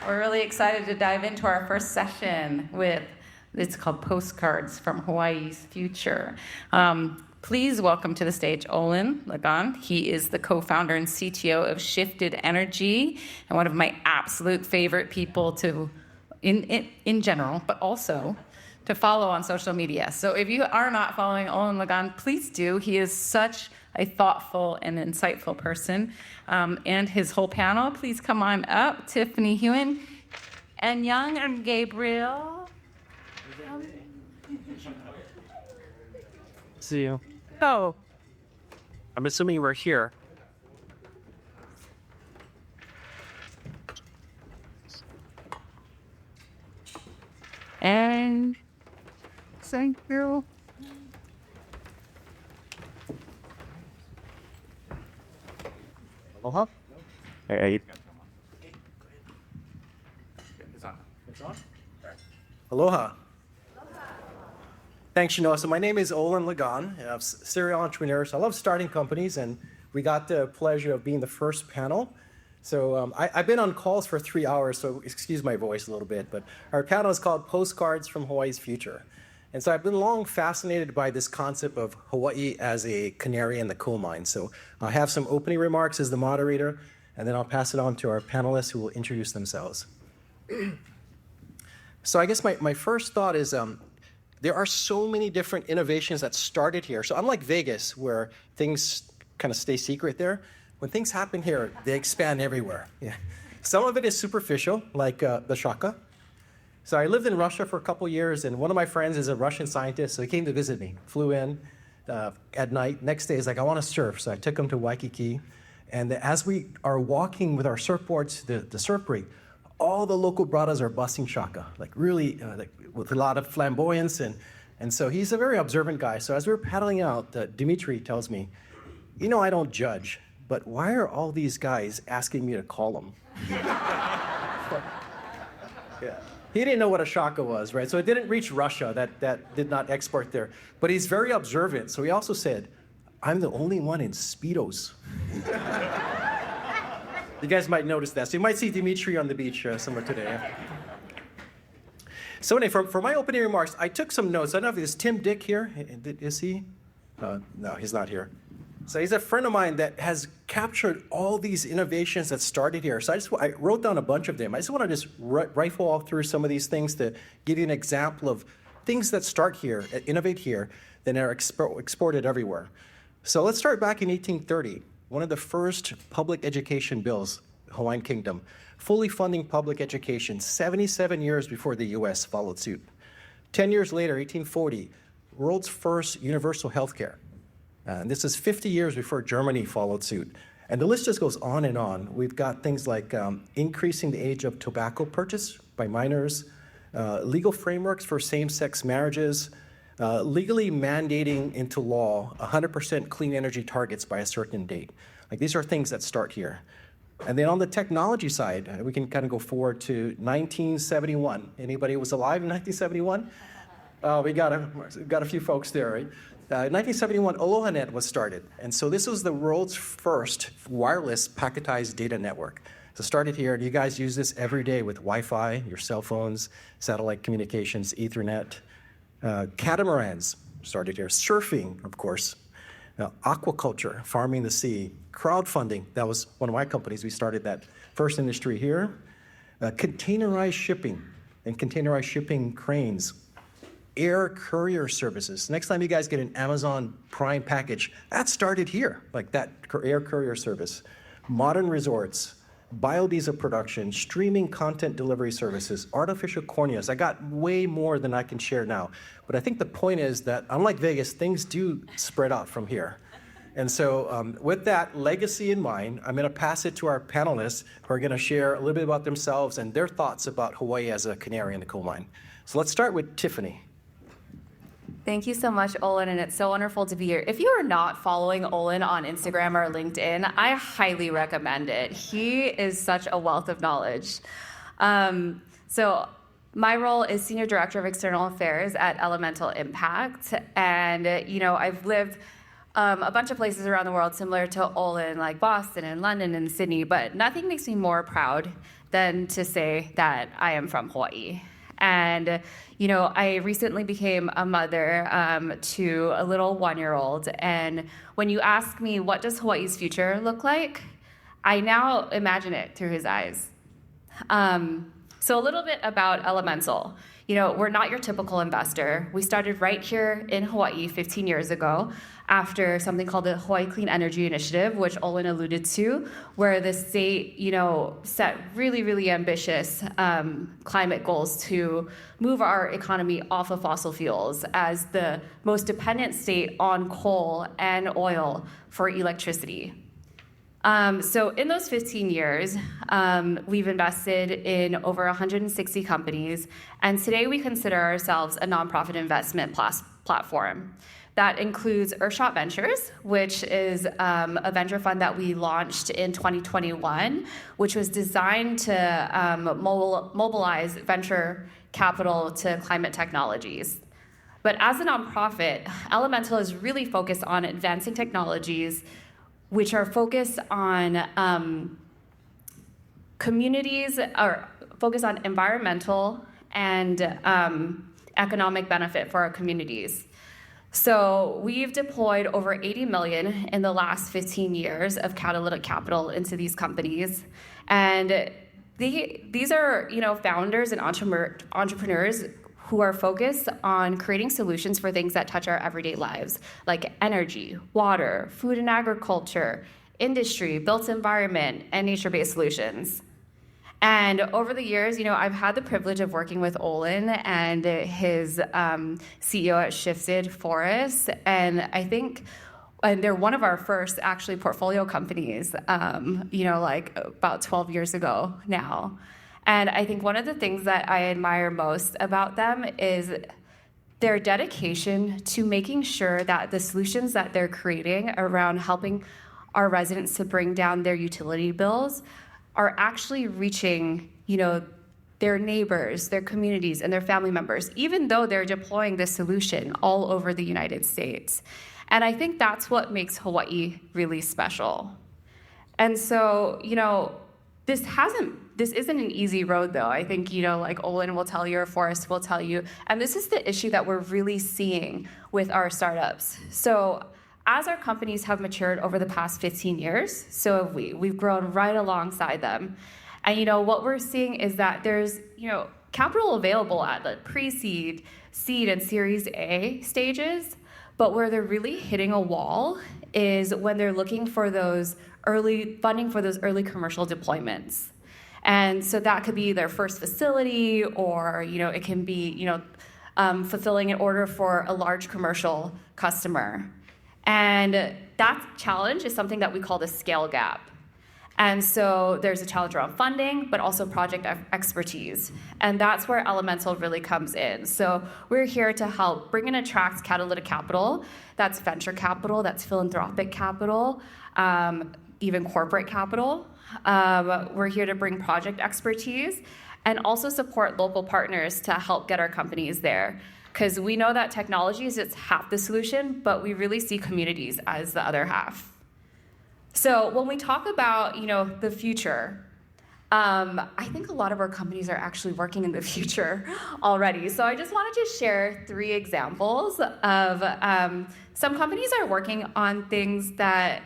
We're really excited to dive into our first session it's called Postcards from Hawaii's Future. Please welcome to the stage Olin Lagan. He is the co-founder and CTO of Shifted Energy, and one of my absolute favorite people to, in general, but also to follow on social media. So if you are not following Olin Lagan, please do. He is such a thoughtful and insightful person. And his whole panel, please come on up. Tiffany Hewen and Young and Gabriel. See you. Oh. I'm assuming we're here. And thank you. Aloha. Hey. It's on? Aloha. Thanks, So my name is Olin Lagan. I'm a serial entrepreneur. So I love starting companies, and we got the pleasure of being the first panel. So I've been on calls for 3 hours, so excuse my voice a little bit, but our panel is called Postcards from Hawaii's Future. And so I've been long fascinated by this concept of Hawaii as a canary in the coal mine. So I have some opening remarks as the moderator, and then I'll pass it on to our panelists who will introduce themselves. So I guess my first thought is there are so many different innovations that started here. So unlike Vegas, where things kind of stay secret there, when things happen here, they expand everywhere. Yeah. Some of it is superficial, like the shaka. So I lived in Russia for a couple years, and one of my friends is a Russian scientist, so he came to visit me. Flew in at night. Next day, he's like, I want to surf. So I took him to Waikiki. And as we are walking with our surfboards to the surf break, all the local bradas are busting shaka, like really with a lot of flamboyance. And so he's a very observant guy. So as we were paddling out, Dimitri tells me, I don't judge, but why are all these guys asking me to call them? Yeah. He didn't know what a shaka was, right? So it didn't reach Russia. That did not export there. But he's very observant. So he also said, I'm the only one in Speedos. You guys might notice that. So you might see Dimitri on the beach somewhere today. So anyway, for my opening remarks, I took some notes. I don't know if it's Tim Dick here. Is he? No, he's not here. So he's a friend of mine that has captured all these innovations that started here. So I wrote down a bunch of them. I just want to just rifle all through some of these things to give you an example of things that start here, innovate here, then are exported everywhere. So let's start back in 1830. One of the first public education bills, Hawaiian Kingdom, fully funding public education, 77 years before the US followed suit. 10 years later, 1840, world's first universal health care. And this is 50 years before Germany followed suit. And the list just goes on and on. We've got things like increasing the age of tobacco purchase by minors, legal frameworks for same-sex marriages, legally mandating into law 100% clean energy targets by a certain date. Like these are things that start here. And then on the technology side, we can kind of go forward to 1971. Anybody was alive in 1971? We got a few folks there, right? 1971, AlohaNet was started. And so this was the world's first wireless packetized data network. So started here, and you guys use this every day with Wi-Fi, your cell phones, satellite communications, Ethernet. Catamarans started here. Surfing, of course. Aquaculture, farming the sea. Crowdfunding, that was one of my companies. We started that first industry here. Containerized shipping and containerized shipping cranes. Air courier services. Next time you guys get an Amazon Prime package, that started here, like that air courier service. Modern resorts, biodiesel production, streaming content delivery services, artificial corneas. I got way more than I can share now. But I think the point is that, unlike Vegas, things do spread out from here. And so with that legacy in mind, I'm going to pass it to our panelists who are going to share a little bit about themselves and their thoughts about Hawaii as a canary in the coal mine. So let's start with Tiffany. Thank you so much, Olin, and it's so wonderful to be here. If you are not following Olin on Instagram or LinkedIn, I highly recommend it. He is such a wealth of knowledge. So my role is Senior Director of External Affairs at Elemental Impact, and I've lived a bunch of places around the world similar to Olin, like Boston and London and Sydney, but nothing makes me more proud than to say that I am from Hawaii. And, I recently became a mother to a little 1-year-old. And when you ask me, what does Hawaii's future look like? I now imagine it through his eyes. So a little bit about Elemental. We're not your typical investor. We started right here in Hawaii 15 years ago after something called the Hawaii Clean Energy Initiative, which Olin alluded to, where the state, set really, really ambitious climate goals to move our economy off of fossil fuels as the most dependent state on coal and oil for electricity. So in those 15 years, we've invested in over 160 companies, and today we consider ourselves a nonprofit investment platform. That includes Earthshot Ventures, which is a venture fund that we launched in 2021, which was designed to mobilize venture capital to climate technologies. But as a nonprofit, Elemental is really focused on advancing technologies which are focused on communities, or focused on environmental and economic benefit for our communities. So we've deployed over 80 million in the last 15 years of catalytic capital into these companies. And these are, founders and entrepreneurs who are focused on creating solutions for things that touch our everyday lives, like energy, water, food and agriculture, industry, built environment, and nature-based solutions. And over the years, I've had the privilege of working with Olin and his CEO at Shifted Forest, and I think they're one of our first actually portfolio companies, like about 12 years ago now. And I think one of the things that I admire most about them is their dedication to making sure that the solutions that they're creating around helping our residents to bring down their utility bills are actually reaching, their neighbors, their communities, and their family members, even though they're deploying this solution all over the United States. And I think that's what makes Hawaii really special. And so, this isn't an easy road, though. I think, like Olin will tell you, or Forrest will tell you, and this is the issue that we're really seeing with our startups. So as our companies have matured over the past 15 years, so have we. We've grown right alongside them. And, what we're seeing is that there's, capital available at the pre-seed, seed, and Series A stages, but where they're really hitting a wall is when they're looking for those early funding for those early commercial deployments. And so that could be their first facility, or it can be fulfilling an order for a large commercial customer. And that challenge is something that we call the scale gap. And so there's a challenge around funding, but also project expertise. And that's where Elemental really comes in. So we're here to help bring and attract catalytic capital. That's venture capital, that's philanthropic capital, even corporate capital. We're here to bring project expertise and also support local partners to help get our companies there. Because we know that technology is just half the solution, but we really see communities as the other half. So when we talk about, the future, I think a lot of our companies are actually working in the future already. So I just wanted to share 3 examples of some companies are working on things that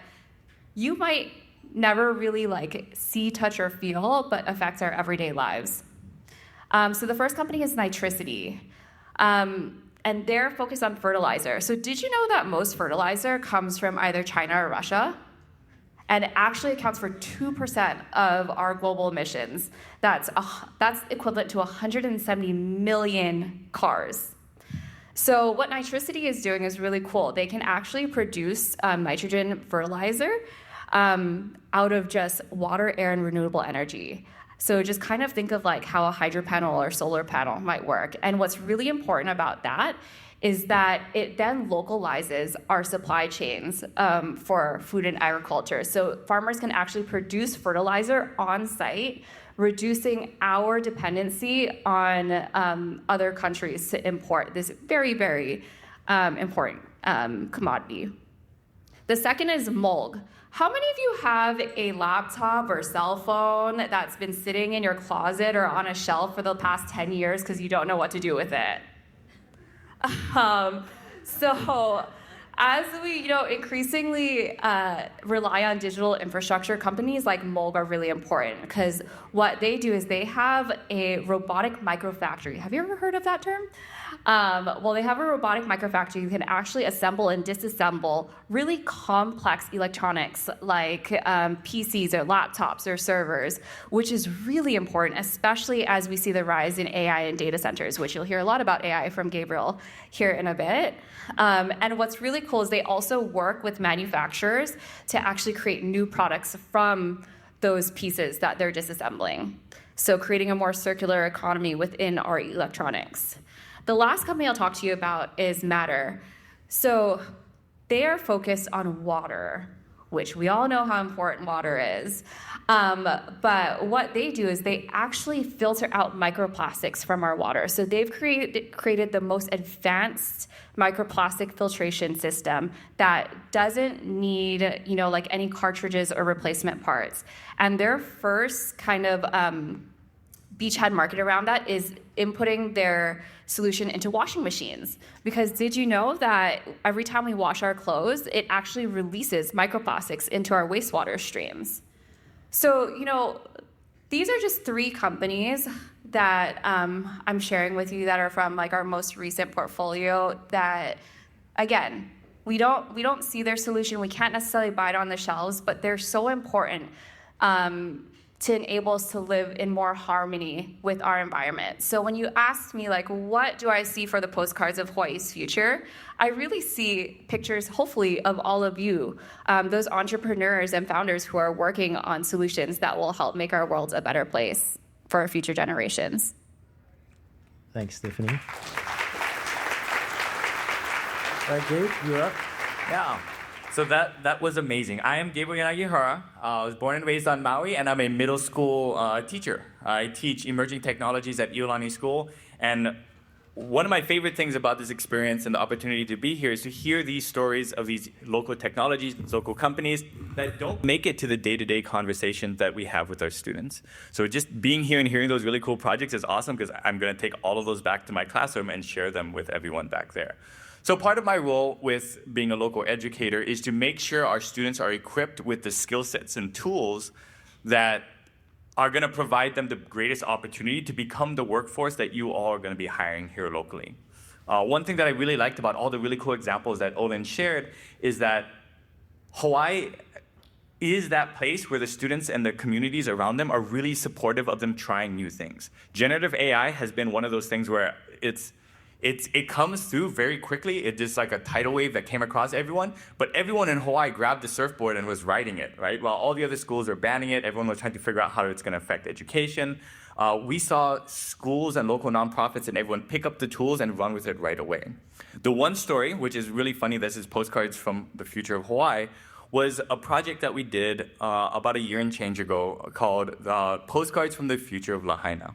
you might never really see, touch, or feel, but affects our everyday lives. So the first company is Nitricity. And they're focused on fertilizer. So did you know that most fertilizer comes from either China or Russia? And it actually accounts for 2% of our global emissions. That's equivalent to 170 million cars. So what Nitricity is doing is really cool. They can actually produce nitrogen fertilizer out of just water, air, and renewable energy. So just kind of think of how a hydro panel or solar panel might work. And what's really important about that is that it then localizes our supply chains for food and agriculture. So farmers can actually produce fertilizer on site, reducing our dependency on other countries to import this very, very important commodity. The second is Mold. How many of you have a laptop or cell phone that's been sitting in your closet or on a shelf for the past 10 years because you don't know what to do with it? So as we increasingly rely on digital infrastructure, companies like Mold are really important because what they do is they have a robotic microfactory. Have you ever heard of that term? Well, they have a robotic microfactory. You can actually assemble and disassemble really complex electronics like PCs or laptops or servers, which is really important, especially as we see the rise in AI in data centers, which you'll hear a lot about AI from Gabriel here in a bit. And what's really cool is they also work with manufacturers to actually create new products from those pieces that they're disassembling. So creating a more circular economy within our electronics. The last company I'll talk to you about is Matter. So they are focused on water, which we all know how important water is. But what they do is they actually filter out microplastics from our water. So they've created the most advanced microplastic filtration system that doesn't need, like any cartridges or replacement parts. And their first kind of beachhead market around that is inputting their solution into washing machines. Because did you know that every time we wash our clothes, it actually releases microplastics into our wastewater streams? So, these are just 3 companies that I'm sharing with you that are from like our most recent portfolio that, again, we don't see their solution. We can't necessarily buy it on the shelves, but they're so important to enable us to live in more harmony with our environment. So when you ask me, like, what do I see for the postcards of Hawaii's future? I really see pictures, hopefully, of all of you, those entrepreneurs and founders who are working on solutions that will help make our world a better place for our future generations. Thanks, Stephanie. All right, Gabe, you're up. Yeah. So that was amazing. I am Gabriel Yanagihara. I was born and raised on Maui, and I'm a middle school teacher. I teach emerging technologies at Iolani School, and one of my favorite things about this experience and the opportunity to be here is to hear these stories of these local technologies, local companies that don't make it to the day-to-day conversations that we have with our students. So just being here and hearing those really cool projects is awesome because I'm going to take all of those back to my classroom and share them with everyone back there. So part of my role with being a local educator is to make sure our students are equipped with the skill sets and tools that are going to provide them the greatest opportunity to become the workforce that you all are going to be hiring here locally. One thing that I really liked about all the really cool examples that Olin shared is that Hawaii is that place where the students and the communities around them are really supportive of them trying new things. Generative AI has been one of those things where it comes through very quickly. It's just like a tidal wave that came across everyone. But everyone in Hawaii grabbed the surfboard and was riding it, right? While all the other schools are banning it, everyone was trying to figure out how it's going to affect education. We saw schools and local nonprofits and everyone pick up the tools and run with it right away. The one story, which is really funny, this is Postcards from the Future of Hawaii, was a project that we did about a year and change ago called Postcards from the Future of Lahaina.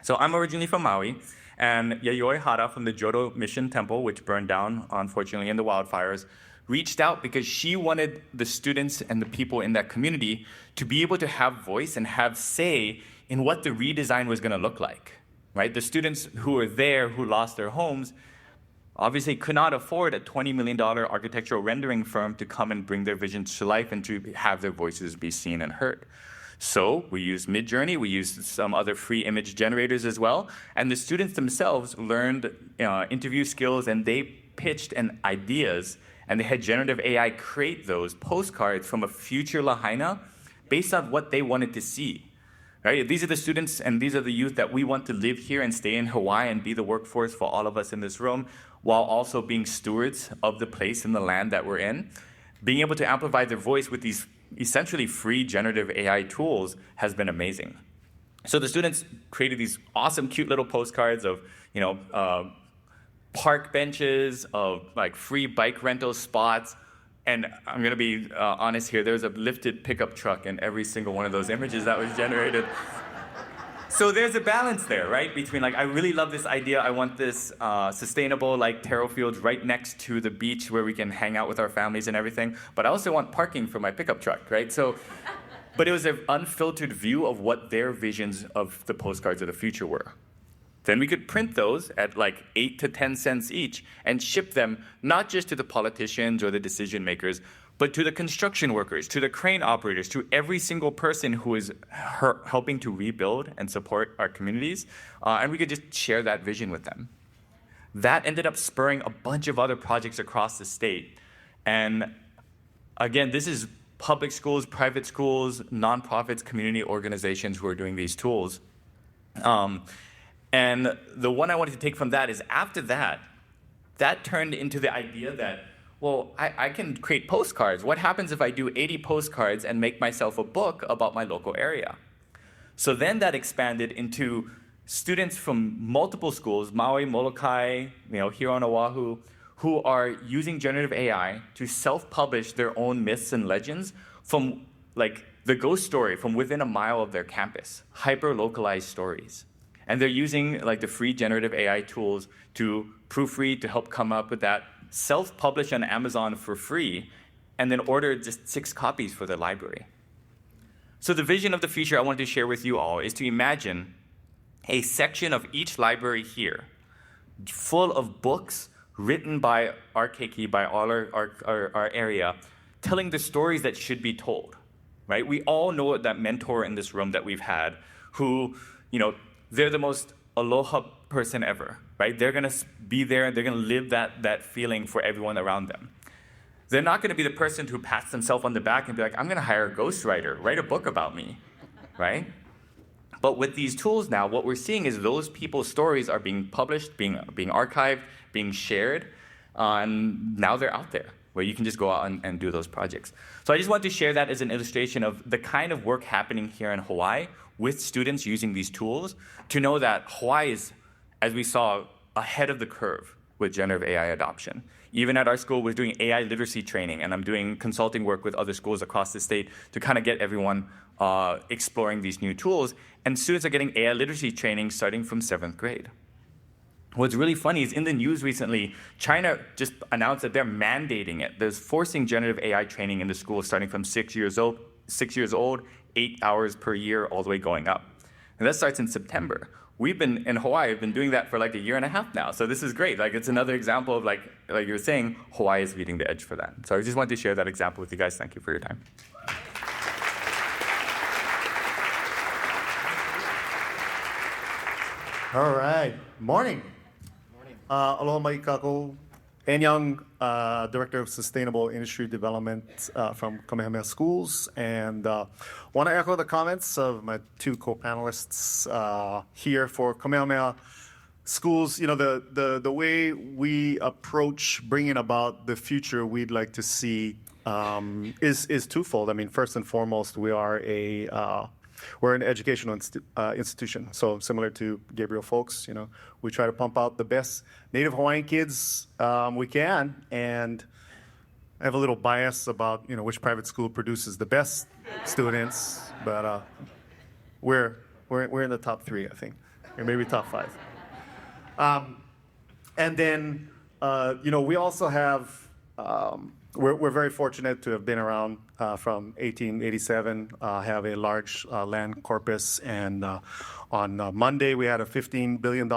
So I'm originally from Maui. And Yayoi Hara from the Jodo Mission Temple, which burned down, unfortunately, in the wildfires, reached out because she wanted the students and the people in that community to be able to have voice and have say in what the redesign was going to look like, right? The students who were there, who lost their homes, obviously could not afford a $20 million architectural rendering firm to come and bring their visions to life and to have their voices be seen and heard. So we used Midjourney, we used some other free image generators as well, and the students themselves learned interview skills, and they pitched ideas, and they had generative AI create those postcards from a future Lahaina based on what they wanted to see. Right? These are the students and these are the youth that we want to live here and stay in Hawaii and be the workforce for all of us in this room, while also being stewards of the place and the land that we're in. Being able to amplify their voice with these essentially free generative AI tools has been amazing. So the students created these awesome, cute little postcards of, park benches, of like free bike rental spots. And I'm going to be honest here, there's a lifted pickup truck in every single one of those images that was generated. So there's a balance there, right? Between like, I really love this idea. I want this sustainable like taro fields right next to the beach where we can hang out with our families and everything. But I also want parking for my pickup truck, right? So, but it was an unfiltered view of what their visions of the postcards of the future were. Then we could print those at like 8 to 10 cents each and ship them not just to the politicians or the decision makers, but to the construction workers, to the crane operators, to every single person who is helping to rebuild and support our communities. And we could just share that vision with them. That ended up spurring a bunch of other projects across the state. And again, this is public schools, private schools, nonprofits, community organizations who are doing these tools. And the one I wanted to take from that is after that, that turned into the idea that, well, I can create postcards. What happens if I do 80 postcards and make myself a book about my local area? So then that expanded into students from multiple schools, Maui, Molokai, here on Oahu, who are using generative AI to self-publish their own myths and legends from like the ghost story from within a mile of their campus, hyper-localized stories. And they're using like the free generative AI tools to proofread, to help come up with that, self-publish on Amazon for free, and then order just 6 copies for the library. So the vision of the future I wanted to share with you all is to imagine a section of each library here full of books written by our keiki, by all our area, telling the stories that should be told, right? We all know that mentor in this room that we've had who, they're the most aloha person ever, right? They're gonna be there, they're gonna live that feeling for everyone around them. They're not gonna be the person who pats themselves on the back and be like, I'm gonna hire a ghostwriter, write a book about me, right? But with these tools now, what we're seeing is those people's stories are being published, being archived, being shared, and now they're out there where you can just go out and do those projects. So I just want to share that as an illustration of the kind of work happening here in Hawaii with students using these tools to know that Hawaii is, as we saw, ahead of the curve with generative AI adoption. Even at our school, we're doing AI literacy training, and I'm doing consulting work with other schools across the state to kind of get everyone exploring these new tools. And students are getting AI literacy training starting from 7th grade. What's really funny is in the news recently, China just announced that they're mandating it. They're forcing generative AI training in the schools starting from 6 years old, 8 hours per year, all the way going up. And that starts in September. We've been, in Hawaii, we've been doing that for like a year and a half now. So this is great. Like it's another example of like you were saying, Hawaii is leading the edge for that. So I just wanted to share that example with you guys. Thank you for your time. All right. Morning. Aloha mai kako. Young, Director of Sustainable Industry Development from Kamehameha Schools, and want to echo the comments of my 2 co-panelists here for Kamehameha Schools. The way we approach bringing about the future we'd like to see is twofold. I mean, first and foremost, we're an educational institution, so similar to Gabriel Folks, we try to pump out the best Native Hawaiian kids we can, and I have a little bias about which private school produces the best students, but we're in the top 3, I think, or maybe top 5. And then we also have. We're very fortunate to have been around from 1887, have a large land corpus, and on Monday we had a $15 billion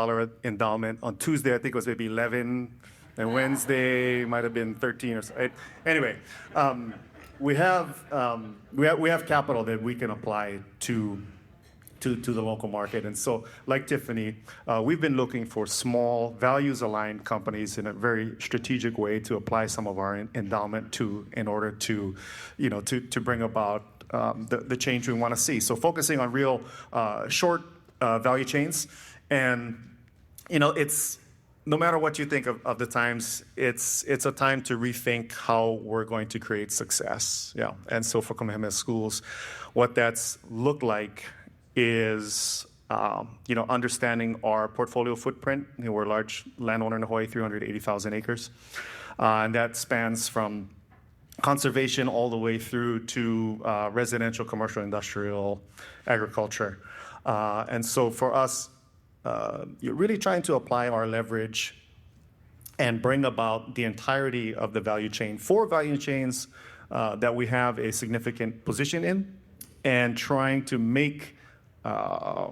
endowment. On Tuesday, I think it was maybe 11, and Wednesday might have been 13 or so. Anyway, we have capital that we can apply to the local market. And so, like Tiffany, we've been looking for small, values-aligned companies in a very strategic way to apply some of our endowment to in order to bring about the change we want to see. So focusing on real short value chains. And, it's no matter what you think of the times, it's a time to rethink how we're going to create success. Yeah. And so for Kamehameha Schools, what that's looked like is understanding our portfolio footprint. We're a large landowner in Hawaii, 380,000 acres. And that spans from conservation all the way through to residential, commercial, industrial, agriculture. And so for us, you're really trying to apply our leverage and bring about the entirety of the value chain, 4 value chains that we have a significant position in, and trying to make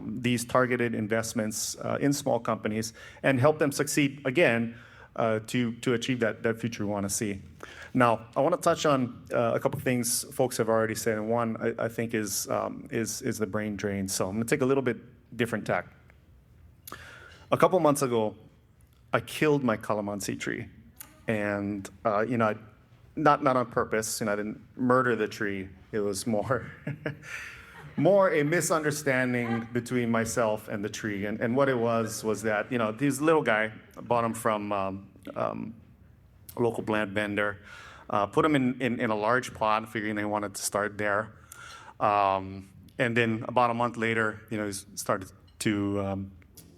these targeted investments in small companies and help them succeed again to achieve that future we want to see. Now, I want to touch on a couple of things folks have already said, and one I think is the brain drain. So I'm going to take a little bit different tack. A couple months ago, I killed my calamansi tree, and not on purpose. I didn't murder the tree. It was more more a misunderstanding between myself and the tree. And what it was that this little guy bought him from a local plant vendor, put him in a large pot, figuring they wanted to start there. And then about a month later, he started to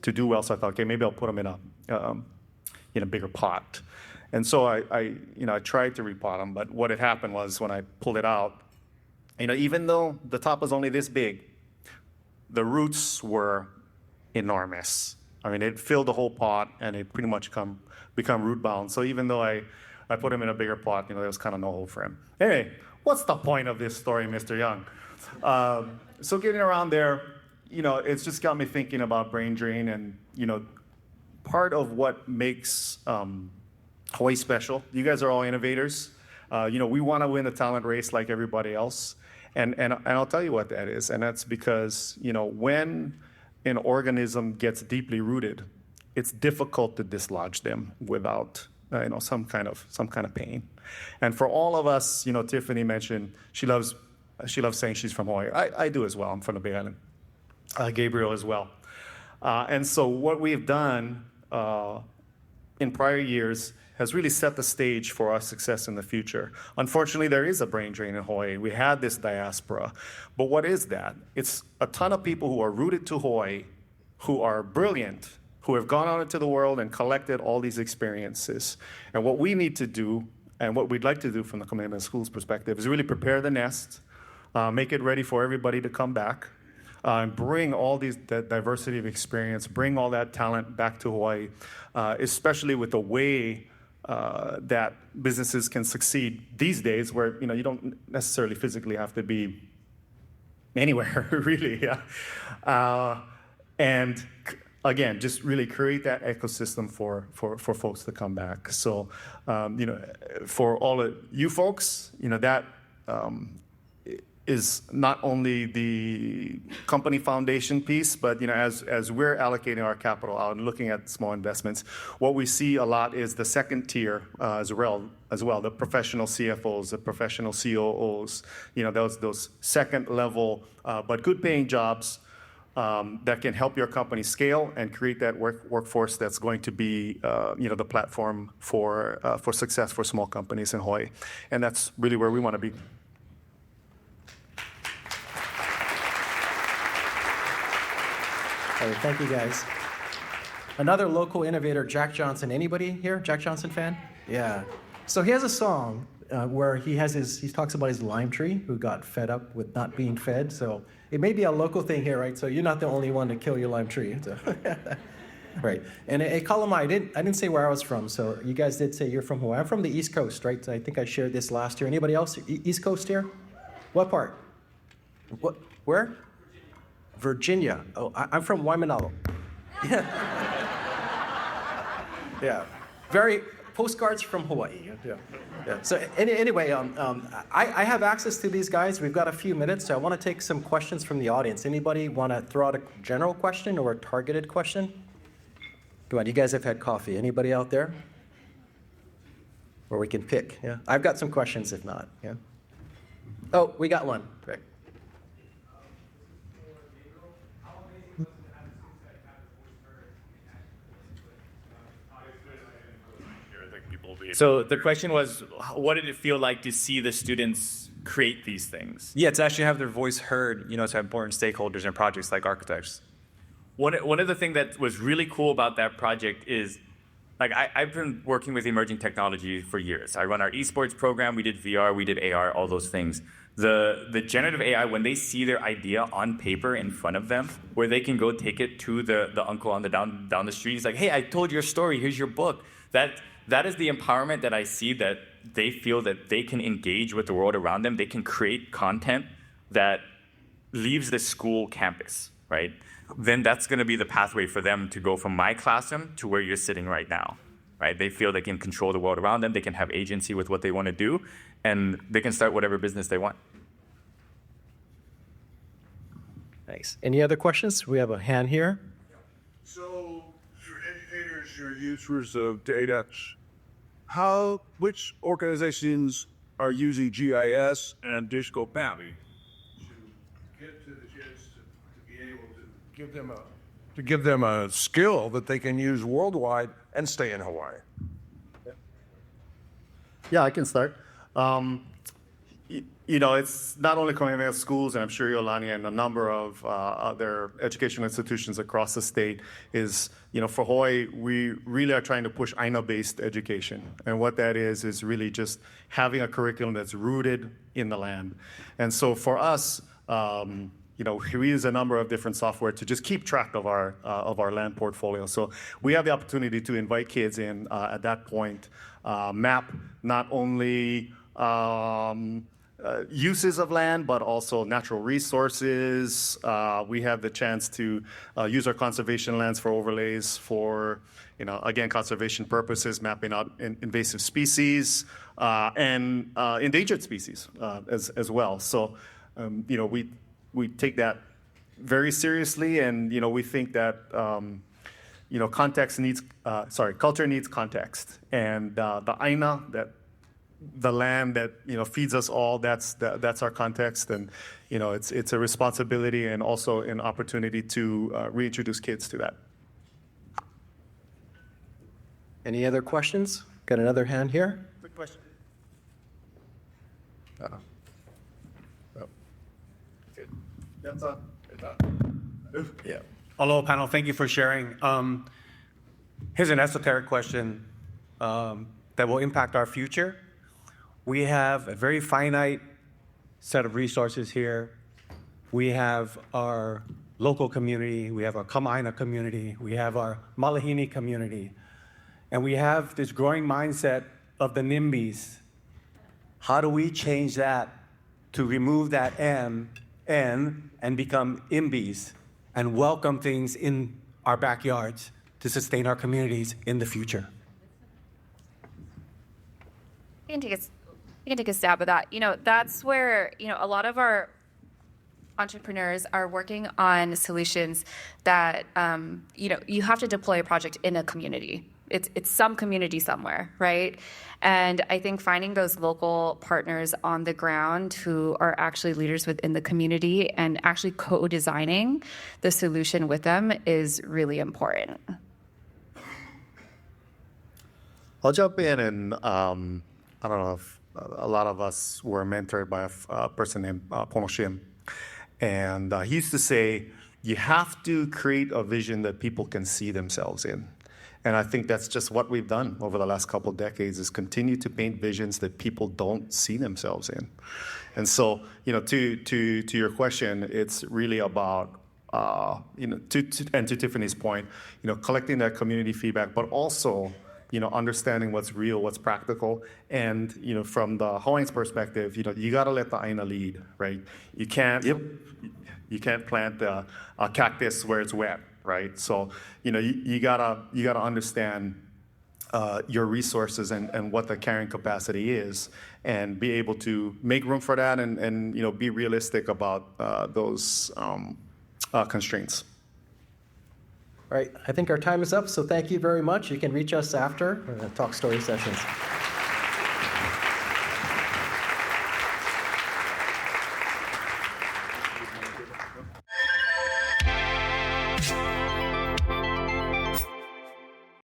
do well. So I thought, okay, maybe I'll put him in a bigger pot. And so I tried to repot him, but what had happened was when I pulled it out, even though the top was only this big, the roots were enormous. I mean, it filled the whole pot, and it pretty much become root bound. So even though I put him in a bigger pot, there was kind of no hope for him. Anyway, what's the point of this story, Mr. Young? So getting around there, it's just got me thinking about brain drain, and part of what makes Hawaii special. You guys are all innovators. We want to win the talent race like everybody else. And I'll tell you what that is. And that's because, when an organism gets deeply rooted, it's difficult to dislodge them without, some kind of pain. And for all of us, Tiffany mentioned she loves saying she's from Hawaii. I do as well. I'm from the Big Island. Gabriel as well. And so what we've done in prior years has really set the stage for our success in the future. Unfortunately, there is a brain drain in Hawaii. We had this diaspora. But what is that? It's a ton of people who are rooted to Hawaii, who are brilliant, who have gone out into the world and collected all these experiences. And what we need to do, and what we'd like to do from the Kamehameha Schools perspective, is really prepare the nest, make it ready for everybody to come back, and bring all that diversity of experience, bring all that talent back to Hawaii, especially with the way that businesses can succeed these days, where you don't necessarily physically have to be anywhere, really. Yeah. And again, just really create that ecosystem for folks to come back. So, for all of you folks, that is not only the company foundation piece, but as we're allocating our capital out and looking at small investments, what we see a lot is the second tier as well, the professional CFOs, the professional COOs, those second level but good paying jobs that can help your company scale and create that workforce that's going to be the platform for success for small companies in Hawaii, and that's really where we want to be. All right, thank you guys. Another local innovator, Jack Johnson. Anybody here? Jack Johnson fan? Yeah. So he has a song where he talks about his lime tree who got fed up with not being fed. So it may be a local thing here, right? So you're not the only one to kill your lime tree. So right. And Kalama, I didn't say where I was from. So you guys did say you're from Hawaii. I'm from the East Coast, right? I think I shared this last year. Anybody else? East Coast here? What part? What? Where? Virginia. Oh, I'm from Waimanalo. Yeah. Yeah. Very postcards from Hawaii. Yeah. So anyway, I have access to these guys. We've got a few minutes, so I want to take some questions from the audience. Anybody want to throw out a general question or a targeted question? Come on, you guys have had coffee. Anybody out there? Or we can pick. Yeah. I've got some questions if not. Yeah. Oh, we got one. Correct. So the question was, what did it feel like to see the students create these things? Yeah, to actually have their voice heard, to important stakeholders in projects like architects. One of the things that was really cool about that project is, I've been working with emerging technology for years. I run our esports program, we did VR, we did AR, all those things. The generative AI, when they see their idea on paper in front of them, where they can go take it to the uncle on the down the street, he's like, hey, I told your story, here's your book. That is the empowerment that I see, that they feel that they can engage with the world around them. They can create content that leaves the school campus, right? Then that's going to be the pathway for them to go from my classroom to where you're sitting right now, right? They feel they can control the world around them. They can have agency with what they want to do, and they can start whatever business they want. Thanks. Any other questions? We have a hand here. So, your educators, your users of data, which organizations are using GIS and digital mapping to get to the kids to be able to give them a skill that they can use worldwide and stay in Hawaii? Yeah, I can start. It's not only Kamehameha Schools, and I'm sure Iolani and a number of other educational institutions across the state is, for Hawaii, we really are trying to push Aina-based education. And what that is really just having a curriculum that's rooted in the land. And so for us, we use a number of different software to just keep track of our land portfolio. So we have the opportunity to invite kids in at that point, map not only uses of land, but also natural resources. We have the chance to use our conservation lands for overlays for, again, conservation purposes, mapping out invasive species and endangered species as well. So, we take that very seriously, and we think that culture needs context, and the Aina, that the land that feeds us all, that's our context, and it's a responsibility and also an opportunity to reintroduce kids to that. Any other questions? Got another hand here. Quick question. That's on. Yeah. Hello, panel. Thank you for sharing. Here's an esoteric question that will impact our future. We have a very finite set of resources here. We have our local community. We have our Kama'aina community. We have our Malahini community. And we have this growing mindset of the NIMBYs. How do we change that to remove that N, and become IMBYs and welcome things in our backyards to sustain our communities in the future? You can take a stab at that. That's where, a lot of our entrepreneurs are working on solutions that, you have to deploy a project in a community. It's some community somewhere, right? And I think finding those local partners on the ground who are actually leaders within the community and actually co-designing the solution with them is really important. I'll jump in, and I don't know if a lot of us were mentored by a person named Pono Shim. And he used to say, you have to create a vision that people can see themselves in. And I think that's just what we've done over the last couple of decades, is continue to paint visions that people don't see themselves in. And so, to your question, it's really about, to Tiffany's point, collecting that community feedback, but also, understanding what's real, what's practical. And, from the Hawaiian's perspective, you got to let the Aina lead, right? You can't plant a cactus where it's wet. Right, so you gotta understand your resources and what the carrying capacity is, and be able to make room for that, and be realistic about those constraints. All right, I think our time is up, so thank you very much. You can reach us after talk story sessions.